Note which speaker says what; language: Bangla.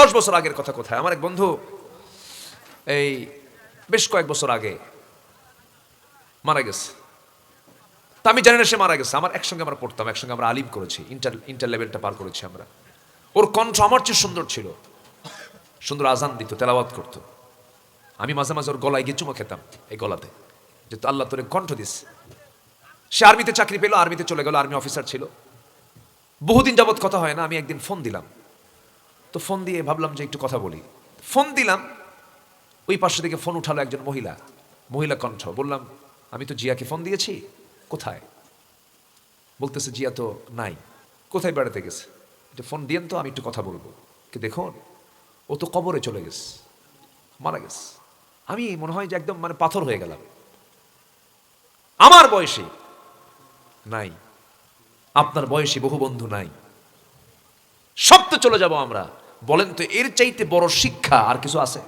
Speaker 1: 10 বছর আগের কথা কোথায়, আমার এক বন্ধু এই বেশ কয়েক বছর আগে মারা গেছে। তা আমি জানি না সে মারা গেছে, আমার একসঙ্গে আমরা পড়তাম, একসঙ্গে আমরা আলিম করেছি, ইন্টার লেভেলটা পার করেছি আমরা। ওর কণ্ঠ আমার চেয়ে সুন্দর ছিল, সুন্দর আজান দিত, তেলাওয়াত করতো। আমি মাঝে মাঝে ওর গলায় গিয়ে চুমো খেতাম, এই গলাতে, যে আল্লাহ তোরে কণ্ঠ দিস। সে আর্মিতে চাকরি পেলো, আর্মিতে চলে গেল, আর্মি অফিসার ছিল। বহুদিন যাবৎ কথা হয় না, আমি একদিন ফোন দিলাম। তো ফোন দিয়ে ভাবলাম যে একটু কথা বলি। ফোন দিলাম, ওই পাশে থেকে ফোন উঠালো একজন মহিলা কণ্ঠ। বললাম, আমি তো জিয়াকে ফোন দিয়েছি, কোথায়? বলতেছে, জিয়া তো নাই, কোথায় বেড়াতে গেছে, যে ফোন দিয়েন তো, আমি একটু কথা বলবো। কি দেখুন, ও তো কবরে চলে গেছে, মারা গেছে। আমি মনে হয় যে একদম মানে পাথর হয়ে গেলাম। আমার বয়সে নাই, আপনার বয়সী বহু বন্ধু নাই, সব তো চলে যাব আমরা। বলেন তো এর চাইতে বড় শিক্ষা আর কিছু আছে?